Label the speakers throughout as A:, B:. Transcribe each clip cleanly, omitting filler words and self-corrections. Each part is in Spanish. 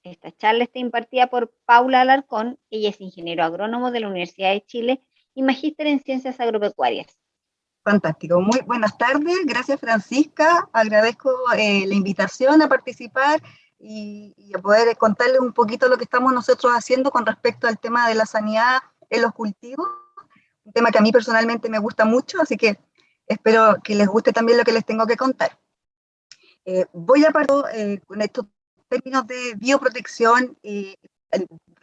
A: Esta charla está impartida por Paula Alarcón. Ella es ingeniero agrónomo de la Universidad de Chile y magíster en ciencias agropecuarias.
B: Fantástico, muy buenas tardes, gracias Francisca, agradezco la invitación a participar y a poder contarles un poquito lo que estamos nosotros haciendo con respecto al tema de la sanidad en los cultivos, un tema que a mí personalmente me gusta mucho, así que espero que les guste también lo que les tengo que contar. Voy a partir con estos términos de bioprotección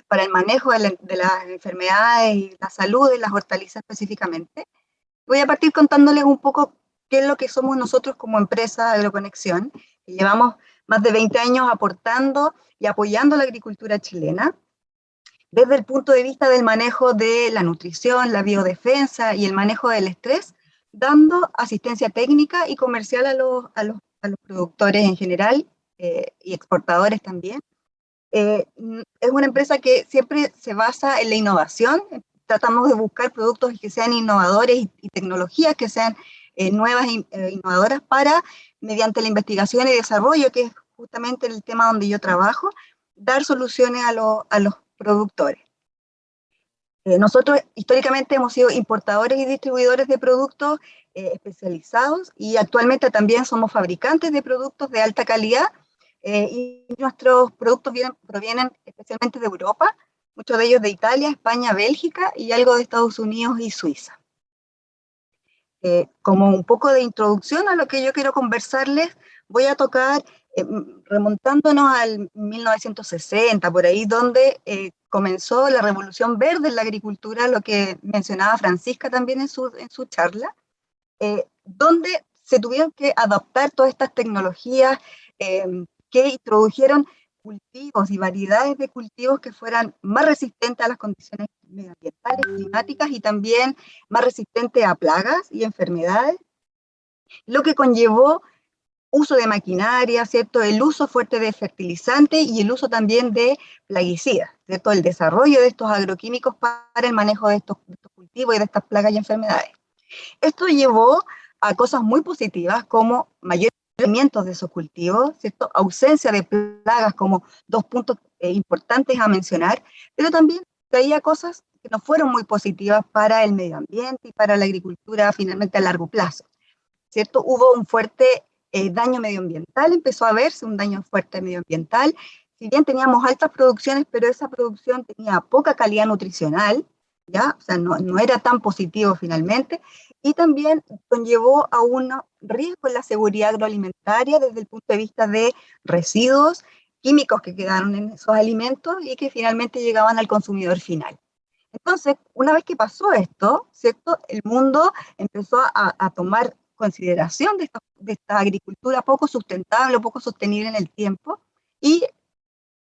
B: para el manejo de las enfermedades y la salud de las hortalizas específicamente. Voy a partir contándoles un poco qué es lo que somos nosotros como empresa Agroconexión, que llevamos más de 20 años aportando y apoyando la agricultura chilena, desde el punto de vista del manejo de la nutrición, la biodefensa y el manejo del estrés, dando asistencia técnica y comercial a los productores en general y exportadores también. Es una empresa que siempre se basa en la innovación. Tratamos de buscar productos que sean innovadores y tecnologías que sean nuevas e innovadoras para, mediante la investigación y desarrollo, que es justamente el tema donde yo trabajo, dar soluciones a los productores. Nosotros históricamente hemos sido importadores y distribuidores de productos especializados y actualmente también somos fabricantes de productos de alta calidad y nuestros productos provienen especialmente de Europa, muchos de ellos de Italia, España, Bélgica y algo de Estados Unidos y Suiza. Como un poco de introducción a lo que yo quiero conversarles, voy a tocar, remontándonos al 1960, por ahí donde comenzó la revolución verde en la agricultura, lo que mencionaba Francisca también en su charla, donde se tuvieron que adaptar todas estas tecnologías que introdujeron cultivos y variedades de cultivos que fueran más resistentes a las condiciones medioambientales, climáticas y también más resistentes a plagas y enfermedades, lo que conllevó uso de maquinaria, ¿cierto? El uso fuerte de fertilizantes y el uso también de plaguicidas, ¿cierto? El desarrollo de estos agroquímicos para el manejo de estos cultivos y de estas plagas y enfermedades. Esto llevó a cosas muy positivas como mayores rendimientos de esos cultivos, ¿cierto? Ausencia de plagas como dos puntos importantes a mencionar, pero también traía cosas que no fueron muy positivas para el medio ambiente y para la agricultura finalmente a largo plazo, ¿cierto? Hubo un fuerte daño medioambiental, empezó a verse un daño fuerte medioambiental, si bien teníamos altas producciones, pero esa producción tenía poca calidad nutricional, ¿ya? O sea, no era tan positivo finalmente, y también conllevó a un riesgo en la seguridad agroalimentaria desde el punto de vista de residuos químicos que quedaron en esos alimentos y que finalmente llegaban al consumidor final. Entonces, una vez que pasó esto, ¿cierto? El mundo empezó a tomar consideración de esta agricultura poco sustentable, poco sostenible en el tiempo, y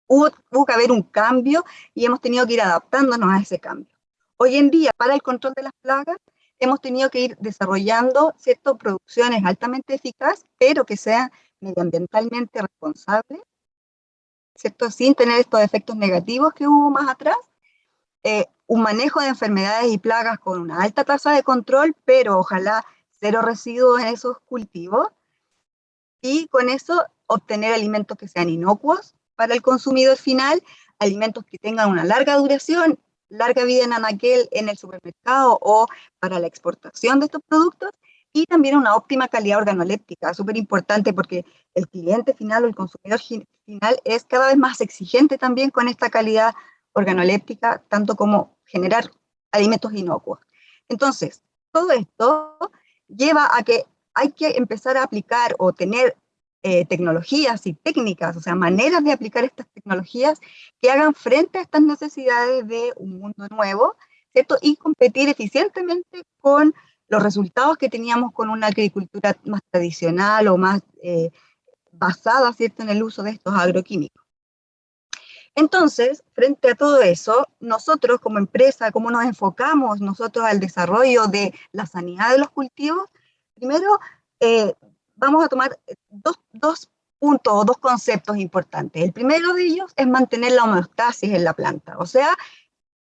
B: hubo que haber un cambio y hemos tenido que ir adaptándonos a ese cambio. Hoy en día, para el control de las plagas, hemos tenido que ir desarrollando ciertas producciones altamente eficaces, pero que sean medioambientalmente responsables, ¿cierto? Sin tener estos efectos negativos que hubo más atrás. Un manejo de enfermedades y plagas con una alta tasa de control, pero ojalá cero residuos en esos cultivos, y con eso obtener alimentos que sean inocuos para el consumidor final, alimentos que tengan una larga duración, larga vida en anaquel en el supermercado o para la exportación de estos productos, y también una óptima calidad organoléptica, súper importante porque el cliente final o el consumidor final es cada vez más exigente también con esta calidad organoléptica, tanto como generar alimentos inocuos. Entonces, todo esto lleva a que hay que empezar a aplicar o tener tecnologías y técnicas, o sea, maneras de aplicar estas tecnologías que hagan frente a estas necesidades de un mundo nuevo, ¿cierto? Y competir eficientemente con los resultados que teníamos con una agricultura más tradicional o más basada, ¿cierto?, en el uso de estos agroquímicos. Entonces, frente a todo eso, nosotros como empresa, ¿cómo nos enfocamos nosotros al desarrollo de la sanidad de los cultivos? Primero, vamos a tomar dos puntos o dos conceptos importantes. El primero de ellos es mantener la homeostasis en la planta, o sea,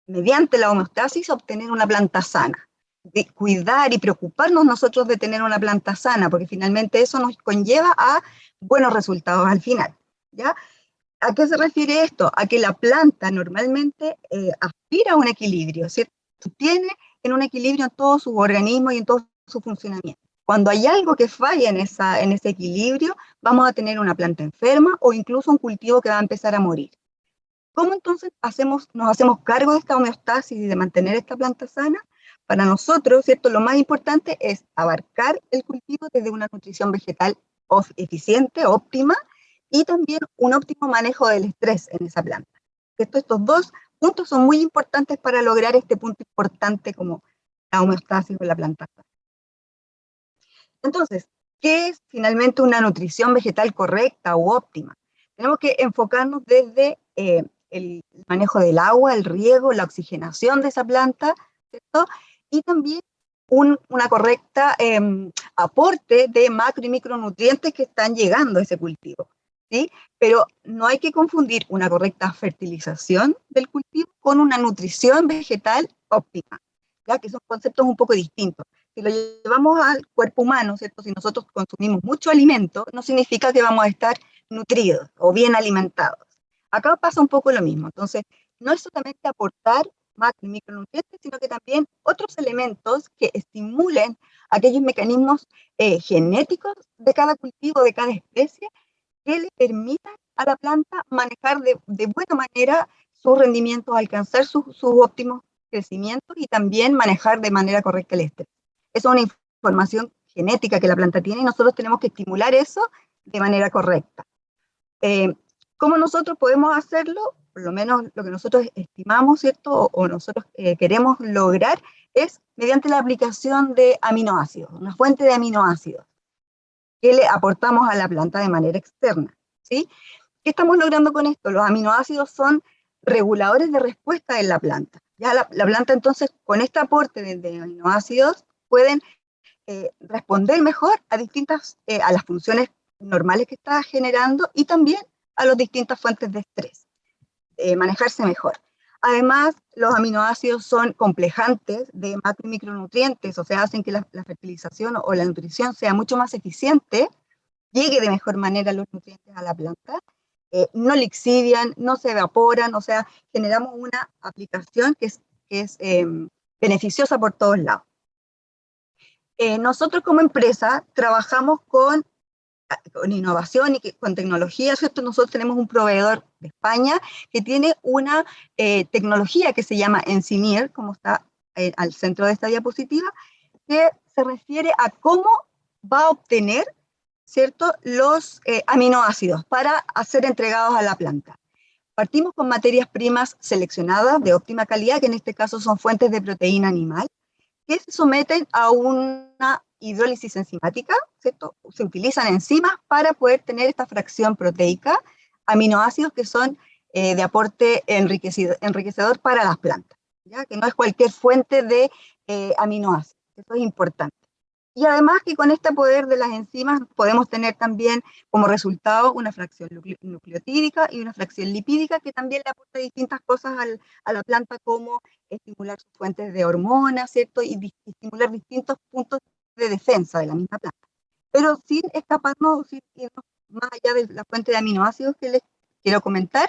B: mediante la homeostasis obtener una planta sana, de cuidar y preocuparnos nosotros de tener una planta sana, porque finalmente eso nos conlleva a buenos resultados al final, ¿ya? ¿A qué se refiere esto? A que la planta normalmente aspira a un equilibrio, ¿cierto? Tiene en un equilibrio en todo su organismo y en todo su funcionamiento. Cuando hay algo que falla en ese equilibrio, vamos a tener una planta enferma o incluso un cultivo que va a empezar a morir. ¿Cómo entonces nos hacemos cargo de esta homeostasis y de mantener esta planta sana? Para nosotros, ¿cierto? Lo más importante es abarcar el cultivo desde una nutrición vegetal eficiente, óptima, y también un óptimo manejo del estrés en esa planta. Estos dos puntos son muy importantes para lograr este punto importante como la homeostasis o la planta sana. Entonces, ¿qué es finalmente una nutrición vegetal correcta u óptima? Tenemos que enfocarnos desde el manejo del agua, el riego, la oxigenación de esa planta, ¿cierto? Y también una correcta aporte de macro y micronutrientes que están llegando a ese cultivo, ¿sí? Pero no hay que confundir una correcta fertilización del cultivo con una nutrición vegetal óptima, ¿ya? Que son conceptos un poco distintos. Si lo llevamos al cuerpo humano, ¿cierto? Si nosotros consumimos mucho alimento, no significa que vamos a estar nutridos o bien alimentados. Acá pasa un poco lo mismo. Entonces, no es solamente aportar macro y micronutrientes, sino que también otros elementos que estimulen aquellos mecanismos genéticos de cada cultivo, de cada especie, que le permitan a la planta manejar de buena manera sus rendimientos, alcanzar sus óptimos crecimientos y también manejar de manera correcta el estrés. Esa es una información genética que la planta tiene y nosotros tenemos que estimular eso de manera correcta. ¿Cómo nosotros podemos hacerlo? Por lo menos lo que nosotros estimamos, ¿cierto? O nosotros queremos lograr es mediante la aplicación de aminoácidos, una fuente de aminoácidos que le aportamos a la planta de manera externa, ¿sí? ¿Qué estamos logrando con esto? Los aminoácidos son reguladores de respuesta en la planta. Ya la planta entonces con este aporte de aminoácidos pueden responder mejor a a las funciones normales que está generando y también a las distintas fuentes de estrés, manejarse mejor. Además, los aminoácidos son complejantes de macro y micronutrientes, o sea, hacen que la fertilización o la nutrición sea mucho más eficiente, llegue de mejor manera los nutrientes a la planta, no lixivian, no se evaporan, o sea, generamos una aplicación que es beneficiosa por todos lados. Nosotros como empresa trabajamos con innovación y con tecnología, ¿cierto? Nosotros tenemos un proveedor de España que tiene una tecnología que se llama Engineer, como está al centro de esta diapositiva, que se refiere a cómo va a obtener, ¿cierto?, los aminoácidos para ser entregados a la planta. Partimos con materias primas seleccionadas de óptima calidad, que en este caso son fuentes de proteína animal, que se someten a una hidrólisis enzimática, ¿cierto? Se utilizan enzimas para poder tener esta fracción proteica, aminoácidos que son de aporte enriquecedor para las plantas, ¿ya? Que no es cualquier fuente de aminoácidos, eso es importante. Y además que con este poder de las enzimas podemos tener también como resultado una fracción nucleotídica y una fracción lipídica que también le aporta distintas cosas a la planta como estimular sus fuentes de hormonas, ¿cierto? Y estimular distintos puntos de defensa de la misma planta. Pero sin escaparnos, sin irnos más allá de la fuente de aminoácidos que les quiero comentar,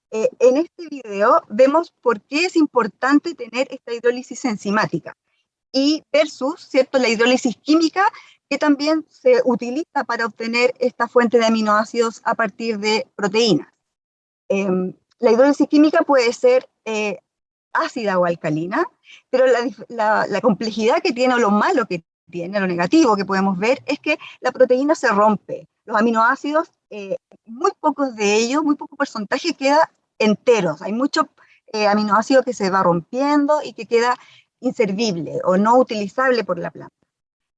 B: en este video vemos por qué es importante tener esta hidrólisis enzimática y versus, ¿cierto?, la hidrólisis química, que también se utiliza para obtener esta fuente de aminoácidos a partir de proteínas. La hidrólisis química puede ser ácida o alcalina, pero la complejidad que tiene, o lo malo que tiene, lo negativo que podemos ver, es que la proteína se rompe. Los aminoácidos, muy pocos de ellos, muy poco porcentaje queda enteros. Hay mucho aminoácido que se va rompiendo y que queda inservible o no utilizable por la planta.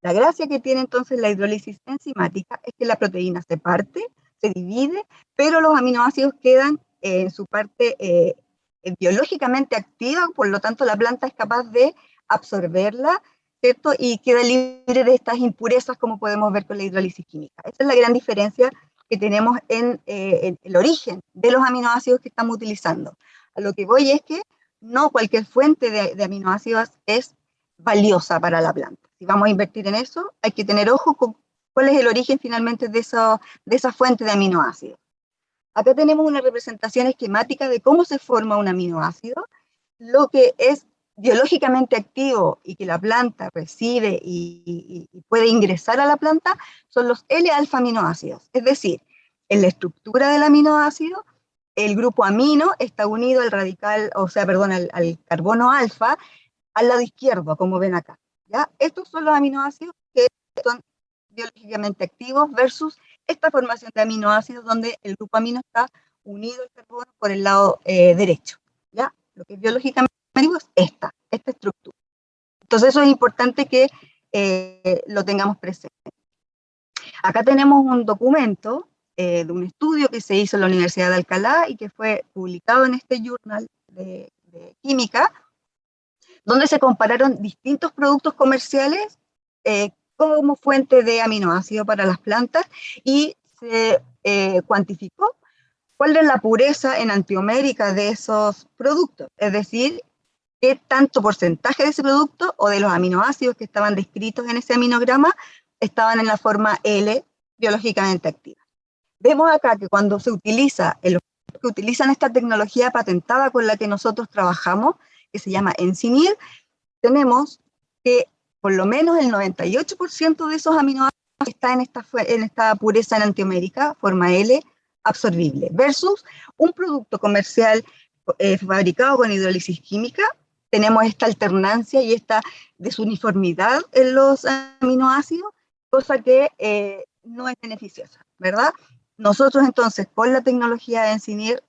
B: La gracia que tiene entonces la hidrólisis enzimática es que la proteína se parte, se divide, pero los aminoácidos quedan en su parte biológicamente activa, por lo tanto la planta es capaz de absorberla, ¿cierto? Y queda libre de estas impurezas como podemos ver con la hidrólisis química. Esa es la gran diferencia que tenemos en el origen de los aminoácidos que estamos utilizando. A lo que voy es que no cualquier fuente de aminoácidos es valiosa para la planta. Si vamos a invertir en eso, hay que tener ojo con cuál es el origen finalmente de esa fuente de aminoácidos. Acá tenemos una representación esquemática de cómo se forma un aminoácido, lo que es biológicamente activo y que la planta recibe y puede ingresar a la planta son los L-alfa-aminoácidos. Es decir, en la estructura del aminoácido, el grupo amino está unido al radical, o sea, perdón, al carbono alfa al lado izquierdo, como ven acá. ¿Ya? Estos son los aminoácidos que son biológicamente activos versus esta formación de aminoácidos donde el grupo amino está unido al carbono por el lado derecho. ¿Ya? Lo que es biológicamente activo es esta estructura. Entonces eso es importante que lo tengamos presente. Acá tenemos un documento de un estudio que se hizo en la Universidad de Alcalá y que fue publicado en este journal de química, donde se compararon distintos productos comerciales como fuente de aminoácidos para las plantas y se cuantificó cuál es la pureza enantiomérica de esos productos, es decir, qué tanto porcentaje de ese producto o de los aminoácidos que estaban descritos en ese aminograma estaban en la forma L biológicamente activa. Vemos acá que cuando se utiliza, los que utilizan esta tecnología patentada con la que nosotros trabajamos, que se llama Encinir, tenemos que por lo menos el 98% de esos aminoácidos está en esta pureza enantiomérica, forma L, absorbible, versus un producto comercial fabricado con hidrólisis química. Tenemos esta alternancia y esta desuniformidad en los aminoácidos, cosa que no es beneficiosa, ¿verdad? Nosotros entonces, con la tecnología de Encinir,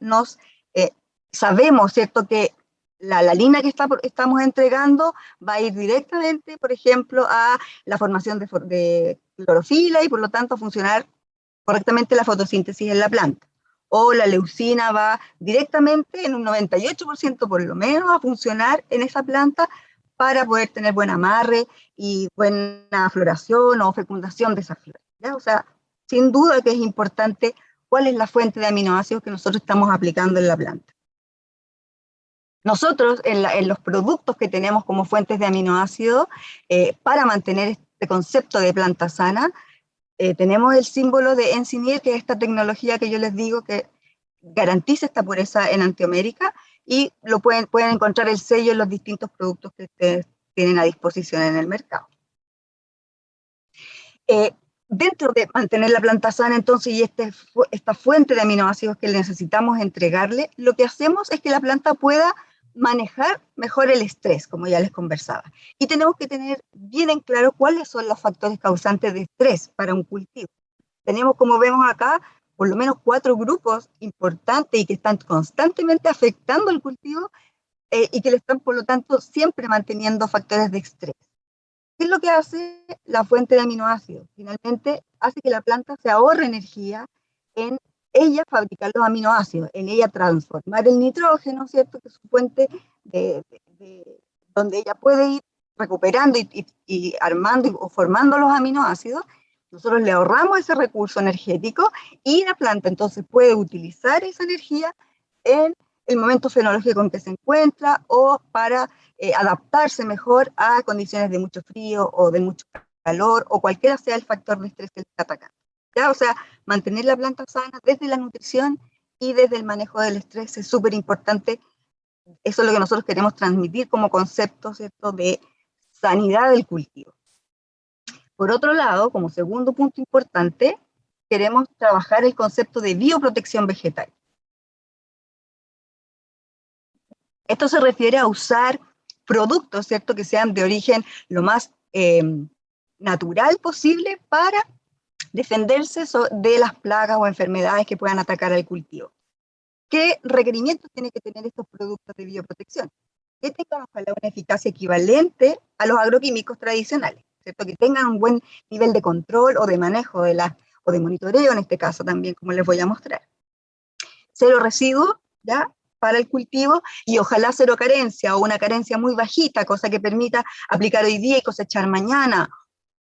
B: sabemos, ¿cierto?, que la línea que estamos entregando va a ir directamente, por ejemplo, a la formación de clorofila y por lo tanto a funcionar correctamente la fotosíntesis en la planta. O la leucina va directamente, en un 98% por lo menos, a funcionar en esa planta para poder tener buen amarre y buena floración o fecundación de esas flores. ¿Ya? O sea, sin duda que es importante cuál es la fuente de aminoácidos que nosotros estamos aplicando en la planta. Nosotros, en los productos que tenemos como fuentes de aminoácidos, para mantener este concepto de planta sana, tenemos el símbolo de Encinir, que es esta tecnología que yo les digo que garantiza esta pureza enantiomérica, y pueden encontrar el sello en los distintos productos que ustedes tienen a disposición en el mercado. Dentro de mantener la planta sana, entonces, y esta fuente de aminoácidos que necesitamos entregarle, lo que hacemos es que la planta pueda manejar mejor el estrés, como ya les conversaba. Y tenemos que tener bien en claro cuáles son los factores causantes de estrés para un cultivo. Tenemos, como vemos acá, por lo menos 4 grupos importantes y que están constantemente afectando el cultivo y que le están, por lo tanto, siempre manteniendo factores de estrés. ¿Qué es lo que hace la fuente de aminoácidos? Finalmente, hace que la planta se ahorre energía en ella fabricar los aminoácidos, en ella transformar el nitrógeno, ¿cierto? Que es su fuente donde ella puede ir recuperando y armando o formando los aminoácidos. Nosotros le ahorramos ese recurso energético y la planta entonces puede utilizar esa energía en el momento fenológico en que se encuentra o para adaptarse mejor a condiciones de mucho frío o de mucho calor o cualquiera sea el factor de estrés que le está atacando. ¿Ya? O sea, mantener la planta sana desde la nutrición y desde el manejo del estrés es súper importante. Eso es lo que nosotros queremos transmitir como concepto, ¿cierto?, de sanidad del cultivo. Por otro lado, como segundo punto importante, queremos trabajar el concepto de bioprotección vegetal. Esto se refiere a usar productos, ¿cierto?, que sean de origen lo más natural posible para defenderse de las plagas o enfermedades que puedan atacar al cultivo. ¿Qué requerimientos tienen que tener estos productos de bioprotección? Que tengan ojalá una eficacia equivalente a los agroquímicos tradicionales, ¿cierto? Que tengan un buen nivel de control o de manejo o de monitoreo en este caso también, como les voy a mostrar. Cero residuos, ¿ya?, para el cultivo, y ojalá cero carencia o una carencia muy bajita, cosa que permita aplicar hoy día y cosechar mañana,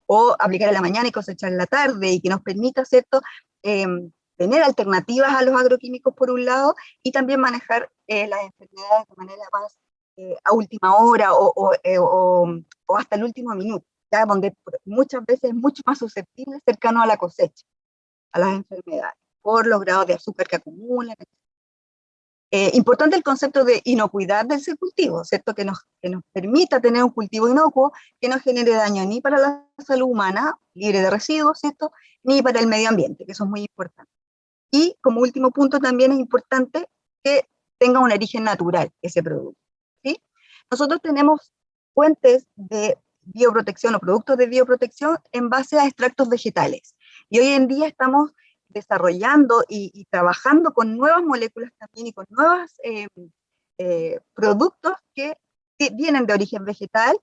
B: o aplicar en la mañana y cosechar en la tarde, y que nos permita, ¿cierto?, tener alternativas a los agroquímicos por un lado, y también manejar las enfermedades de manera más a última hora o hasta el último minuto, ¿ya?, donde muchas veces es mucho más susceptible cercano a la cosecha, a las enfermedades. por los grados de azúcar que acumulan. Importante el concepto de inocuidad de ese cultivo, ¿cierto? Que nos permita tener un cultivo inocuo que no genere daño ni para la salud humana, libre de residuos, ¿cierto? Ni para el medio ambiente, que eso es muy importante. Y como último punto también es importante que tenga un origen natural ese producto, ¿sí? Nosotros tenemos fuentes de bioprotección o productos de bioprotección en base a extractos vegetales. Y hoy en día estamos desarrollando y trabajando con nuevas moléculas también y con nuevos productos que vienen de origen vegetal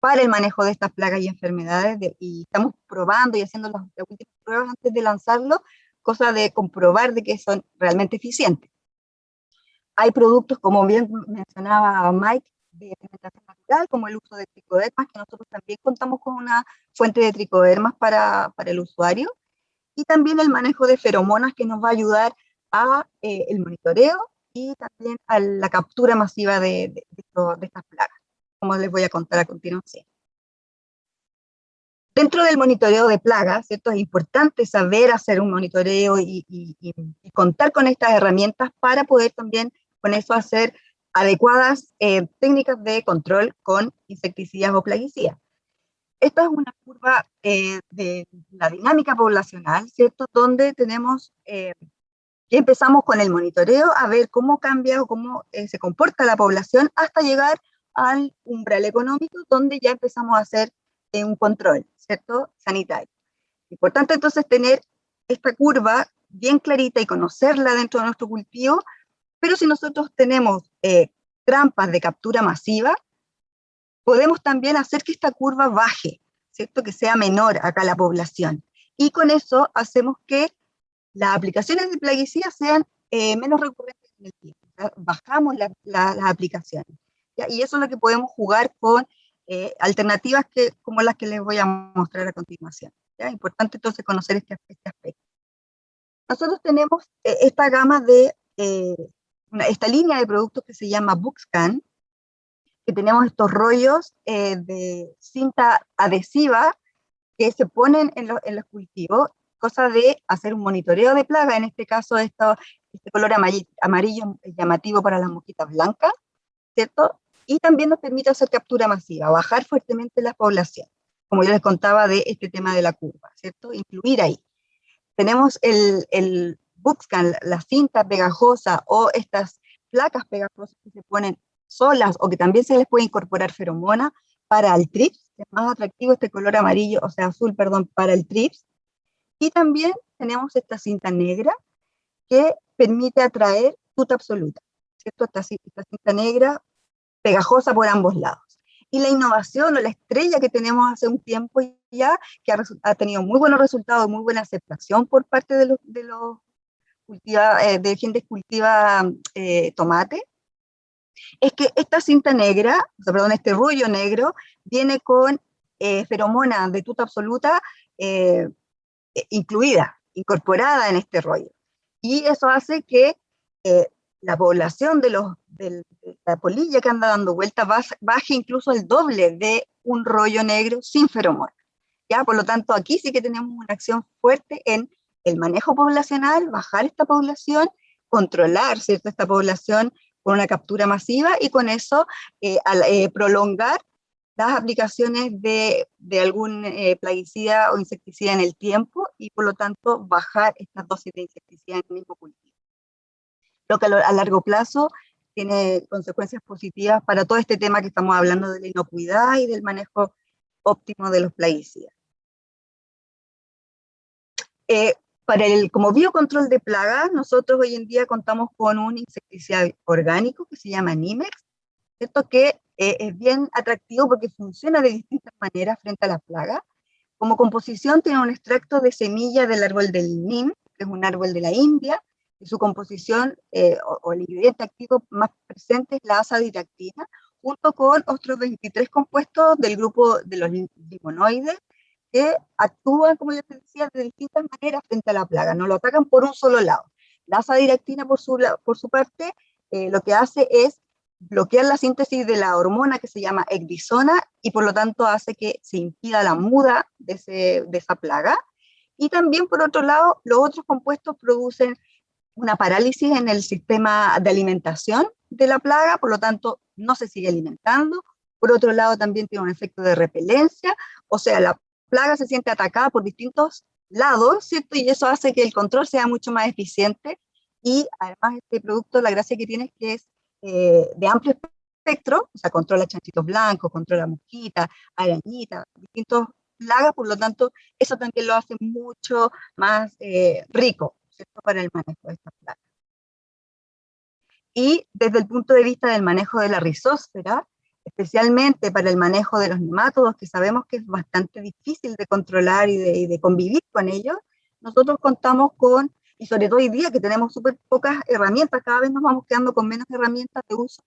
B: para el manejo de estas plagas y enfermedades, y estamos probando y haciendo las últimas pruebas antes de lanzarlo, cosa de comprobar de que son realmente eficientes. Hay productos, como bien mencionaba Mike, de alimentación natural, como el uso de tricodermas, que nosotros también contamos con una fuente de tricodermas para el usuario, y también el manejo de feromonas, que nos va a ayudar a el monitoreo y también a la captura masiva de estas plagas, como les voy a contar a continuación. Dentro del monitoreo de plagas, ¿cierto? Es importante saber hacer un monitoreo y contar con estas herramientas para poder también con eso hacer adecuadas técnicas de control con insecticidas o plaguicidas. Esta es una curva de la dinámica poblacional, ¿cierto? Donde tenemos, empezamos con el monitoreo a ver cómo cambia o cómo se comporta la población hasta llegar al umbral económico, donde ya empezamos a hacer un control, ¿cierto? Sanitario. Importante entonces tener esta curva bien clarita y conocerla dentro de nuestro cultivo, pero si nosotros tenemos trampas de captura masiva, podemos también hacer que esta curva baje, ¿cierto? Que sea menor acá la población. Y con eso hacemos que las aplicaciones de plaguicidas sean menos recurrentes en el tiempo. ¿Ya? Bajamos las aplicaciones. ¿Ya? Y eso es lo que podemos jugar con alternativas como las que les voy a mostrar a continuación. ¿Ya? Importante entonces conocer este aspecto. Nosotros tenemos esta gama de, esta línea de productos que se llama Buxcan, que tenemos estos rollos de cinta adhesiva que se ponen en los cultivos, cosa de hacer un monitoreo de plaga, en este caso este color amarillo llamativo para las mosquitas blancas, ¿cierto? Y también nos permite hacer captura masiva, bajar fuertemente la población, como yo les contaba de este tema de la curva, ¿cierto? Incluir ahí. Tenemos el Buxcan, la cinta pegajosa o estas placas pegajosas que se ponen solas o que también se les puede incorporar feromona para el trips, es más atractivo este color amarillo, o sea, azul, perdón, para el trips. Y también tenemos esta cinta negra que permite atraer tuta absoluta, ¿cierto? Esta cinta negra pegajosa por ambos lados. Y la innovación o la estrella que tenemos hace un tiempo ya, que ha tenido muy buenos resultados, muy buena aceptación por parte de gente que cultiva tomate, es que esta cinta negra, o sea, perdón, este rollo negro, viene con feromona de tuta absoluta incluida, incorporada en este rollo. Y eso hace que la población de la polilla que anda dando vueltas baje incluso el doble de un rollo negro sin feromona. ¿Ya? Por lo tanto, aquí sí que tenemos una acción fuerte en el manejo poblacional, bajar esta población, controlar, ¿cierto?, esta población con una captura masiva y con eso prolongar las aplicaciones de algún plaguicida o insecticida en el tiempo y por lo tanto bajar estas dosis de insecticida en el mismo cultivo. Lo que a largo plazo tiene consecuencias positivas para todo este tema que estamos hablando de la inocuidad y del manejo óptimo de los plaguicidas. Como biocontrol de plagas, nosotros hoy en día contamos con un insecticida orgánico que se llama Nimex, ¿cierto? Que es bien atractivo porque funciona de distintas maneras frente a las plagas. Como composición tiene un extracto de semilla del árbol del Nim, que es un árbol de la India, y su composición o el ingrediente activo más presente es la azadiractina, junto con otros 23 compuestos del grupo de los limonoides, que actúan, como yo te decía, de distintas maneras frente a la plaga, no lo atacan por un solo lado. La azadiractina, por su parte, lo que hace es bloquear la síntesis de la hormona que se llama ecdisona y por lo tanto hace que se impida la muda de esa plaga. Y también, por otro lado, los otros compuestos producen una parálisis en el sistema de alimentación de la plaga, por lo tanto, no se sigue alimentando. Por otro lado, también tiene un efecto de repelencia, o sea, la plaga se siente atacada por distintos lados, ¿cierto? Y eso hace que el control sea mucho más eficiente. Y además, este producto, la gracia que tiene es que es de amplio espectro, o sea, controla chanchitos blancos, controla mosquitas, arañitas, distintos plagas, por lo tanto, eso también lo hace mucho más rico, ¿cierto? Para el manejo de estas plagas. Y desde el punto de vista del manejo de la rizósfera, especialmente para el manejo de los nemátodos, que sabemos que es bastante difícil de controlar y de convivir con ellos, nosotros contamos con, y sobre todo hoy día que tenemos súper pocas herramientas, cada vez nos vamos quedando con menos herramientas de uso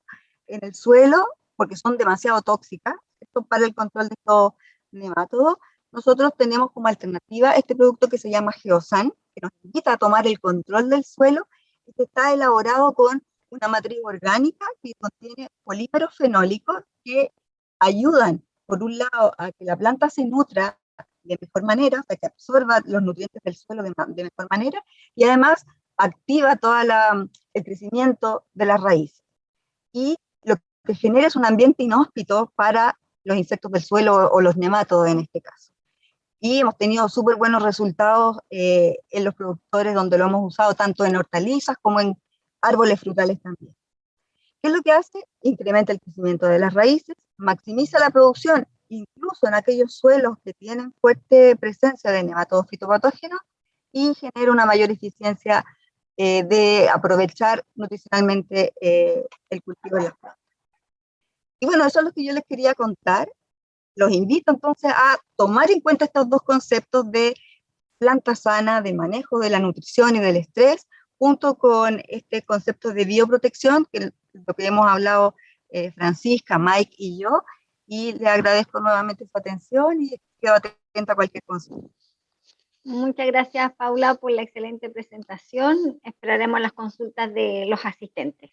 B: en el suelo, porque son demasiado tóxicas, esto para el control de estos nemátodos. Nosotros tenemos como alternativa este producto que se llama Geosan, que nos invita a tomar el control del suelo, y que está elaborado con una matriz orgánica que contiene polímeros fenólicos que ayudan, por un lado, a que la planta se nutra de mejor manera, o sea, que absorba los nutrientes del suelo de mejor manera, y además activa todo el crecimiento de las raíces. Y lo que genera es un ambiente inhóspito para los insectos del suelo o los nemátodos en este caso. Y hemos tenido súper buenos resultados en los productores donde lo hemos usado tanto en hortalizas como en árboles frutales también. ¿Qué es lo que hace? Incrementa el crecimiento de las raíces, maximiza la producción, incluso en aquellos suelos que tienen fuerte presencia de nematodos fitopatógenos, y genera una mayor eficiencia de aprovechar nutricionalmente el cultivo de las plantas. Y bueno, eso es lo que yo les quería contar. Los invito entonces a tomar en cuenta estos dos conceptos de planta sana, de manejo de la nutrición y del estrés, junto con este concepto de bioprotección, que es lo que hemos hablado Francisca, Mike y yo, y le agradezco nuevamente su atención y quedo atenta a cualquier consulta.
A: Muchas gracias, Paula, por la excelente presentación. Esperaremos las consultas de los asistentes.